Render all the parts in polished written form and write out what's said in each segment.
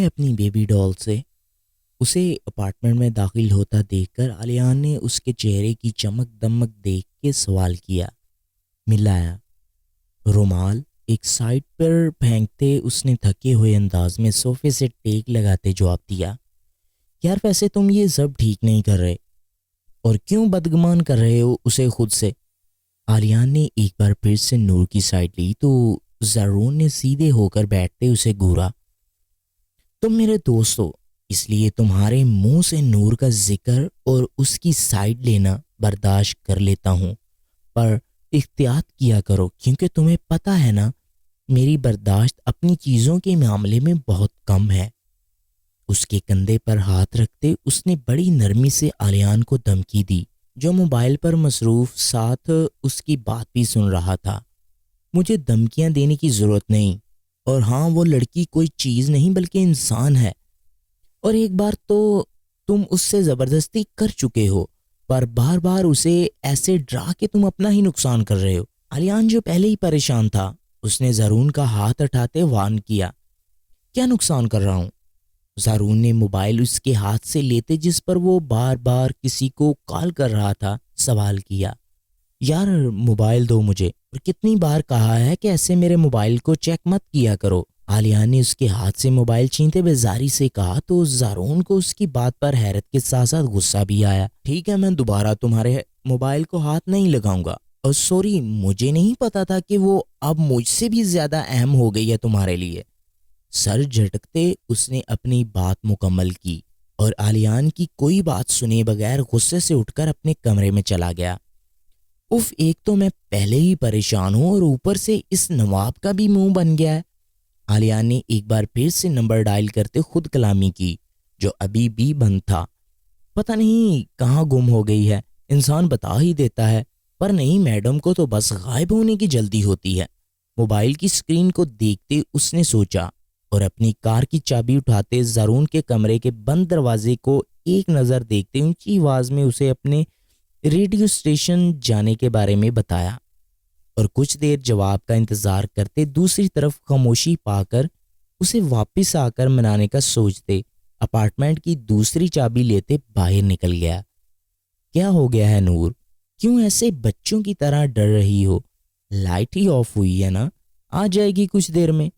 ہے اپنی بیبی ڈال سے۔ اسے اپارٹمنٹ میں داخل ہوتا دیکھ کر علیان نے اس کے چہرے کی چمک دمک دیکھ کے سوال کیا۔ ملایا رومال ایک سائڈ پر پھینکتے اس نے تھکے ہوئے انداز میں صوفے سے ٹیک لگاتے جواب دیا، یار ویسے تم یہ سب ٹھیک نہیں کر رہے، اور کیوں بدگمان کر رہے ہو اسے خود سے؟ علیان نے ایک بار پھر سے نور کی سائڈ لی تو زارون نے سیدھے ہو کر بیٹھتے اسے گھورا۔ تم میرے دوست ہو، اس لیے تمہارے منہ سے نور کا ذکر اور اس کی سائڈ لینا برداشت کر لیتا ہوں، پر احتیاط کیا کرو کیونکہ تمہیں پتہ ہے نا میری برداشت اپنی چیزوں کے معاملے میں بہت کم ہے۔ اس کے کندھے پر ہاتھ رکھتے اس نے بڑی نرمی سے علیان کو دھمکی دی، جو موبائل پر مصروف ساتھ اس کی بات بھی سن رہا تھا۔ مجھے دھمکیاں دینے کی ضرورت نہیں، اور ہاں وہ لڑکی کوئی چیز نہیں بلکہ انسان ہے، اور ایک بار تو تم اس سے زبردستی کر چکے ہو، پر بار بار اسے ایسے ڈرا کے تم اپنا ہی نقصان کر رہے ہو۔ علیان جو پہلے ہی پریشان تھا اس نے زارون کا ہاتھ اٹھاتے وارن کیا، کیا نقصان کر رہا ہوں؟ زارون نے موبائل اس کے ہاتھ سے لیتے جس پر وہ بار بار کسی کو کال کر رہا تھا سوال کیا، یار موبائل دو مجھے، اور کتنی بار کہا ہے کہ ایسے میرے موبائل کو چیک مت کیا کرو۔ علیان نے اس کے ہاتھ سے موبائل چھینتے بیزاری سے کہا تو زارون کو اس کی بات پر حیرت کے ساتھ ساتھ غصہ بھی آیا۔ ٹھیک ہے، میں دوبارہ تمہارے موبائل کو ہاتھ نہیں لگاؤں گا، اور سوری مجھے نہیں پتا تھا کہ وہ اب مجھ سے بھی زیادہ اہم ہو گئی ہے تمہارے لیے۔ سر جھٹکتے اس نے اپنی بات مکمل کی اور علیان کی کوئی بات سنے بغیر غصے سے اٹھ کر اپنے کمرے میں چلا گیا۔ اف ایک تو میں پہلے ہی پریشان ہوں اور اوپر سے اس نواب کا بھی منہ بن گیا ہے۔ علیان نے ایک بار پھر سے نمبر ڈائل کرتے خود کلامی کی جو ابھی بھی بند تھا۔ پتہ نہیں کہاں گم ہو گئی ہے، انسان بتا ہی دیتا ہے، پر نہیں، میڈم کو تو بس غائب ہونے کی جلدی ہوتی ہے۔ موبائل کی سکرین کو دیکھتے اس نے سوچا، اور اپنی کار کی چابی اٹھاتے زارون کے کمرے کے بند دروازے کو ایک نظر دیکھتے اونچی آواز میں اسے اپنے ریڈیو اسٹیشن جانے کے بارے میں بتایا، اور کچھ دیر جواب کا انتظار کرتے دوسری طرف خاموشی پا کر اسے واپس آ کر منانے کا سوچتے اپارٹمنٹ کی دوسری چابی لیتے باہر نکل گیا۔ کیا ہو گیا ہے نور، کیوں ایسے بچوں کی طرح ڈر رہی ہو؟ لائٹ ہی آف ہوئی ہے نا، آ جائے گی کچھ دیر میں۔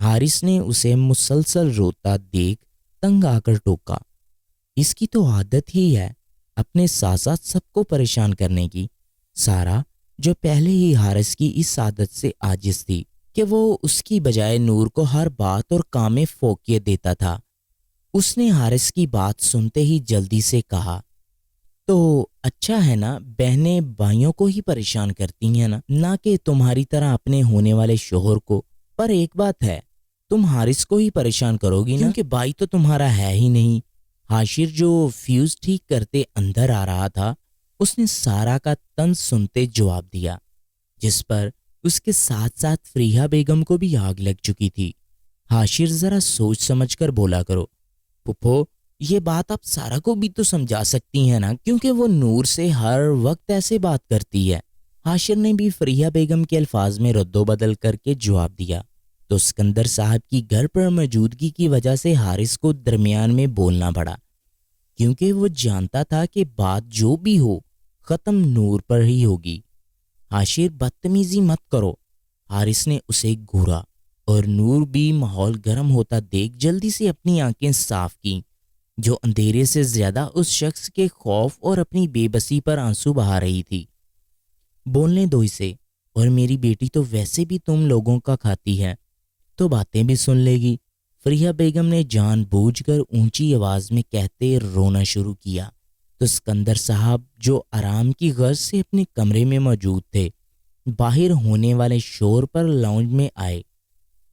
حارث نے اسے مسلسل روتا دیکھ تنگ آ کر ٹوکا، اس کی تو عادت ہی ہے اپنے ساتھ ساتھ سب کو پریشان کرنے کی۔ سارا جو پہلے ہی حارث کی اس عادت سے عاجز تھی کہ وہ اس کی بجائے نور کو ہر بات اور کام میں فوقیت دیتا تھا، اس نے حارث کی بات سنتے ہی جلدی سے کہا، تو اچھا ہے نا، بہنیں بھائیوں کو ہی پریشان کرتی ہیں نا، نہ کہ تمہاری طرح اپنے ہونے والے شوہر کو۔ پر ایک بات ہے، تم حارث کو ہی پریشان کرو گی نا، کیونکہ بھائی تو تمہارا ہے ہی نہیں۔ حاشر جو فیوز ٹھیک کرتے اندر آ رہا تھا اس نے سارا کا طنز سنتے جواب دیا، جس پر اس کے ساتھ ساتھ فریحہ بیگم کو بھی آگ لگ چکی تھی۔ حاشر ذرا سوچ سمجھ کر بولا کرو، پھپھو یہ بات آپ سارا کو بھی تو سمجھا سکتی ہیں نا، کیونکہ وہ نور سے ہر وقت ایسے بات کرتی ہے۔ حاشر نے بھی فریحہ بیگم کے الفاظ میں رد و بدل کر کے جواب دیا تو سکندر صاحب کی گھر پر موجودگی کی وجہ سے حارث کو درمیان میں بولنا پڑا، کیونکہ وہ جانتا تھا کہ بات جو بھی ہو ختم نور پر ہی ہوگی۔ حاشر بدتمیزی مت کرو، حارث نے اسے گھورا، اور نور بھی ماحول گرم ہوتا دیکھ جلدی سے اپنی آنکھیں صاف کی، جو اندھیرے سے زیادہ اس شخص کے خوف اور اپنی بے بسی پر آنسو بہا رہی تھی۔ بولنے دو اسے، اور میری بیٹی تو ویسے بھی تم لوگوں کا کھاتی ہے تو باتیں بھی سن لے گی، فریحہ بیگم نے جان بوجھ کر اونچی آواز میں کہتے رونا شروع کیا تو سکندر صاحب جو آرام کی غرض سے اپنے کمرے میں موجود تھے باہر ہونے والے شور پر لاؤنج میں آئے۔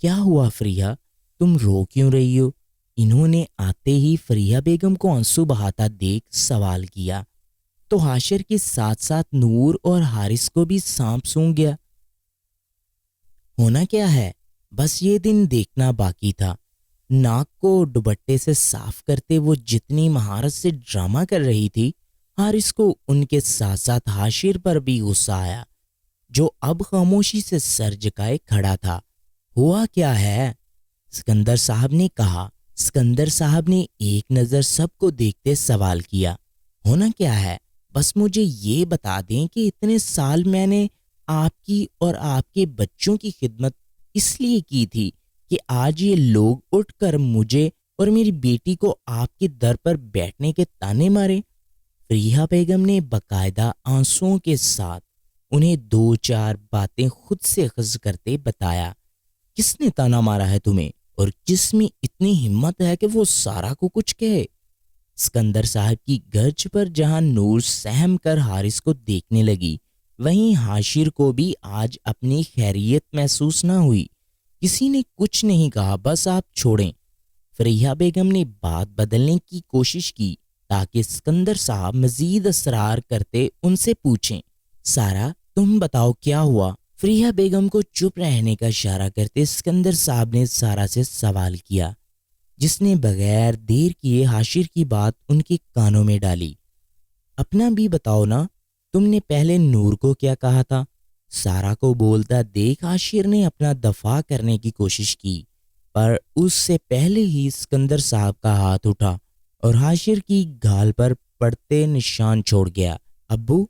کیا ہوا فریحہ، تم رو کیوں رہی ہو؟ انہوں نے آتے ہی فریحہ بیگم کو آنسو بہاتا دیکھ سوال کیا تو حاشر کے ساتھ ساتھ نور اور حارث کو بھی سانپ سونگھ گیا۔ ہونا کیا ہے، بس یہ دن دیکھنا باقی تھا۔ ناک کو دوپٹے سے صاف کرتے وہ جتنی مہارت سے ڈرامہ کر رہی تھی، حارث کو ان کے ساتھ ساتھ حاشر پر بھی غصہ آیا، جو اب خاموشی سے سر جھکائے کھڑا تھا۔ ہوا کیا ہے؟ سکندر صاحب نے کہا سکندر صاحب نے ایک نظر سب کو دیکھتے سوال کیا، ہونا کیا ہے؟ بس مجھے یہ بتا دیں کہ اتنے سال میں نے آپ کی اور آپ کے بچوں کی خدمت اس لیے کی تھی کہ آج یہ لوگ اٹھ کر مجھے اور میری بیٹی کو آپ کے در پر بیٹھنے کے تانے مارے۔ فریحہ بیگم نے باقاعدہ آنسوؤں کے ساتھ انہیں دو چار باتیں خود سے خز کرتے بتایا۔ کس نے تانا مارا ہے تمہیں، اور کس میں اتنی ہمت ہے کہ وہ سارا کو کچھ کہے؟ سکندر صاحب کی گرج پر جہاں نور سہم کر حارث کو دیکھنے لگی، وہیں حاشر کو بھی آج اپنی خیریت محسوس نہ ہوئی۔ کسی نے کچھ نہیں کہا، بس آپ چھوڑیں۔ فریحہ بیگم نے بات بدلنے کی کوشش کی تاکہ سکندر صاحب مزید اصرار کرتے ان سے پوچھیں، سارا تم بتاؤ کیا ہوا؟ فریحہ بیگم کو چپ رہنے کا اشارہ کرتے سکندر صاحب نے سارا سے سوال کیا، جس نے بغیر دیر کیے حاشر کی بات ان کے کانوں میں ڈالی۔ اپنا بھی بتاؤ نا، تم نے پہلے نور کو کیا کہا تھا؟ سارا کو بولتا دیکھ حاشر نے اپنا دفاع کرنے کی کوشش کی، پر اس سے پہلے ہی سکندر صاحب کا ہاتھ اٹھا اور حاشر کی گال پر پڑتے نشان چھوڑ گیا۔ ابو،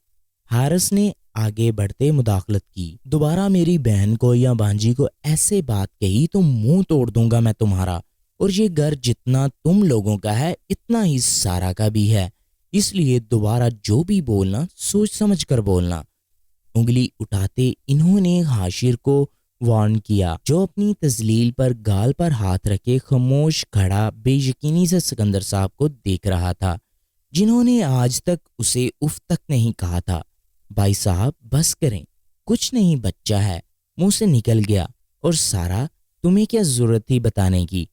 حارث نے آگے بڑھتے مداخلت کی، دوبارہ میری بہن کو یا بانجی کو ایسے بات کہی تو منہ توڑ دوں گا میں تمہارا، اور یہ گھر جتنا تم لوگوں کا ہے اتنا ہی سارا کا بھی ہے، اس لیے دوبارہ جو بھی بولنا سوچ سمجھ کر بولنا۔ انگلی اٹھاتے انہوں نے حاشر کو وارن کیا، جو اپنی تذلیل پر گال پر ہاتھ رکھے خاموش کھڑا بے یقینی سے سکندر صاحب کو دیکھ رہا تھا، جنہوں نے آج تک اسے اف تک نہیں کہا تھا۔ بھائی صاحب بس کریں، کچھ نہیں بچہ ہے، منہ سے نکل گیا، اور سارا تمہیں کیا ضرورت تھی بتانے کی؟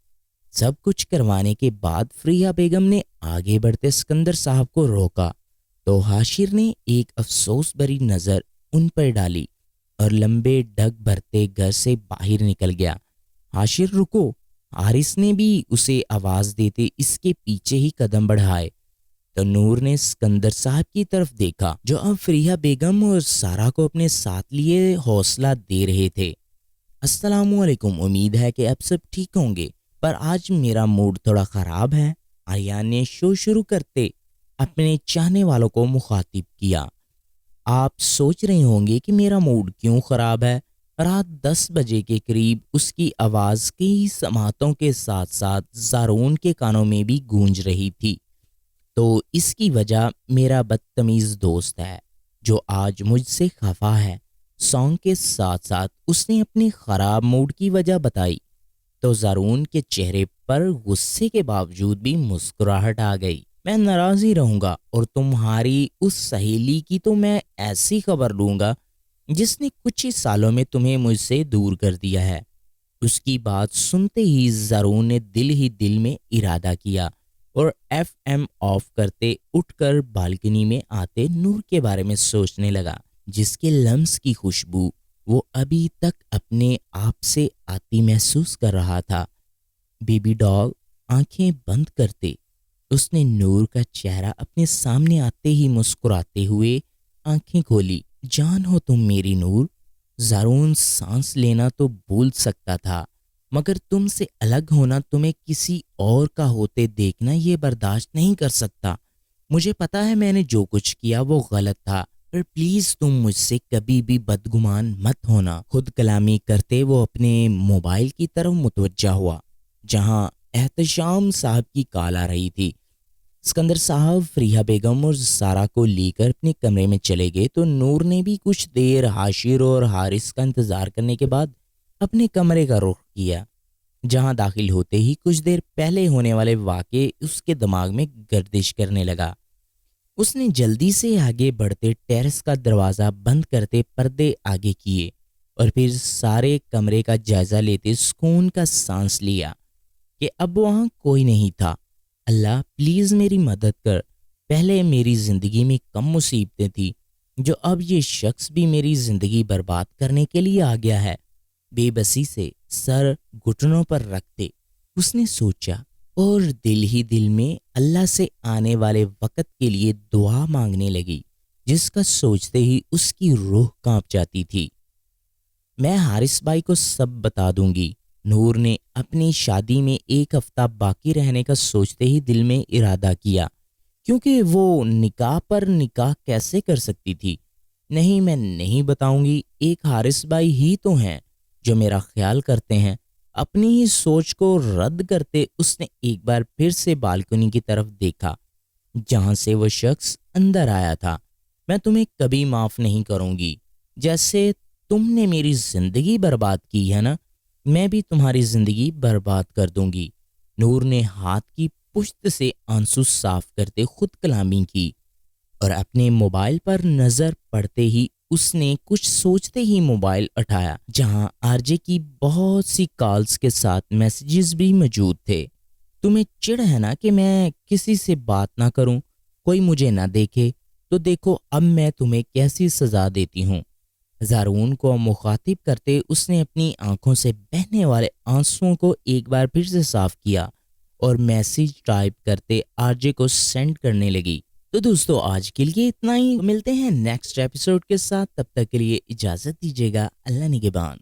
سب کچھ کروانے کے بعد فریحہ بیگم نے آگے بڑھتے سکندر صاحب کو روکا تو حاشر نے ایک افسوس بھری نظر ان پر ڈالی اور لمبے ڈگ بھرتے گھر سے باہر نکل گیا۔ حاشر رکو، حارث نے بھی اسے آواز دیتے اس کے پیچھے ہی قدم بڑھائے تو نور نے سکندر صاحب کی طرف دیکھا، جو اب فریحہ بیگم اور سارا کو اپنے ساتھ لیے حوصلہ دے رہے تھے۔ السلام علیکم، امید ہے کہ اب سب ٹھیک ہوں گے، پر آج میرا موڈ تھوڑا خراب ہے۔ آریان نے شو شروع کرتے اپنے چاہنے والوں کو مخاطب کیا۔ آپ سوچ رہے ہوں گے کہ میرا موڈ کیوں خراب ہے۔ رات 10 بجے کے قریب اس کی آواز کئی سماعتوں کے ساتھ ساتھ زارون کے کانوں میں بھی گونج رہی تھی۔ تو اس کی وجہ میرا بدتمیز دوست ہے، جو آج مجھ سے خفا ہے۔ سانگ کے ساتھ ساتھ اس نے اپنے خراب موڈ کی وجہ بتائی تو زارون کے چہرے پر غصے کے باوجود بھی مسکراہٹ آ گئی۔ میں ناراض ہی رہوں گا، اور تمہاری اس سہیلی کی تو میں ایسی خبر لوں گا جس نے کچھ ہی سالوں میں تمہیں مجھ سے دور کر دیا ہے۔ اس کی بات سنتے ہی زارون نے دل ہی دل میں ارادہ کیا اور ایف ایم آف کرتے اٹھ کر بالکنی میں آتے نور کے بارے میں سوچنے لگا، جس کے لمس کی خوشبو وہ ابھی تک اپنے آپ سے آتی محسوس کر رہا تھا۔ بیبی ڈاگ آنکھیں بند کرتے اس نے نور کا چہرہ اپنے سامنے آتے ہی مسکراتے ہوئے آنکھیں کھولی۔ جان ہو تم میری نور۔ زارون سانس لینا تو بھول سکتا تھا، مگر تم سے الگ ہونا، تمہیں کسی اور کا ہوتے دیکھنا یہ برداشت نہیں کر سکتا۔ مجھے پتا ہے میں نے جو کچھ کیا وہ غلط تھا، پر پلیز تم مجھ سے کبھی بھی بدگمان مت ہونا۔ خود کلامی کرتے وہ اپنے موبائل کی طرف متوجہ ہوا، جہاں احتشام صاحب کی کال آ رہی تھی۔ سکندر صاحب فریحہ بیگم اور سارا کو لے کر اپنے کمرے میں چلے گئے تو نور نے بھی کچھ دیر حاشر اور حارث کا انتظار کرنے کے بعد اپنے کمرے کا رخ کیا، جہاں داخل ہوتے ہی کچھ دیر پہلے ہونے والے واقعے اس کے دماغ میں گردش کرنے لگا۔ اس نے جلدی سے آگے بڑھتے ٹیرس کا دروازہ بند کرتے پردے آگے کیے اور پھر سارے کمرے کا جائزہ لیتے سکون کا سانس لیا کہ اب وہاں کوئی نہیں تھا۔ اللہ پلیز میری مدد کر، پہلے میری زندگی میں کم مصیبتیں تھیں، جو اب یہ شخص بھی میری زندگی برباد کرنے کے لیے آ گیا ہے۔ بے بسی سے سر گھٹنوں پر رکھتے اس نے سوچا اور دل ہی دل میں اللہ سے آنے والے وقت کے لیے دعا مانگنے لگی، جس کا سوچتے ہی اس کی روح کانپ جاتی تھی۔ میں حارث بھائی کو سب بتا دوں گی، نور نے اپنی شادی میں ایک ہفتہ باقی رہنے کا سوچتے ہی دل میں ارادہ کیا، کیونکہ وہ نکاح پر نکاح کیسے کر سکتی تھی۔ نہیں، میں نہیں بتاؤں گی، ایک حارث بھائی ہی تو ہیں جو میرا خیال کرتے ہیں۔ اپنی ہی سوچ کو رد کرتے اس نے ایک بار پھر سے بالکنی کی طرف دیکھا جہاں سے وہ شخص اندر آیا تھا۔ میں تمہیں کبھی معاف نہیں کروں گی، جیسے تم نے میری زندگی برباد کی ہے نا، میں بھی تمہاری زندگی برباد کر دوں گی۔ نور نے ہاتھ کی پشت سے آنسو صاف کرتے خود کلامی کی اور اپنے موبائل پر نظر پڑتے ہی اس نے کچھ سوچتے ہی موبائل اٹھایا جہاں آر جے کی بہت سی کالز کے ساتھ میسیجز بھی موجود تھے۔ تمہیں چڑ ہے نا کہ میں کسی سے بات نہ کروں، کوئی مجھے نہ دیکھے، تو دیکھو اب میں تمہیں کیسی سزا دیتی ہوں۔ زارون کو مخاطب کرتے اس نے اپنی آنکھوں سے بہنے والے آنسوؤں کو ایک بار پھر سے صاف کیا اور میسیج ٹائپ کرتے آر جے کو سینڈ کرنے لگی۔ تو دوستو آج کے لیے اتنا ہی، ملتے ہیں نیکسٹ ایپیسوڈ کے ساتھ، تب تک کے لیے اجازت دیجیے گا، اللہ نگہبان۔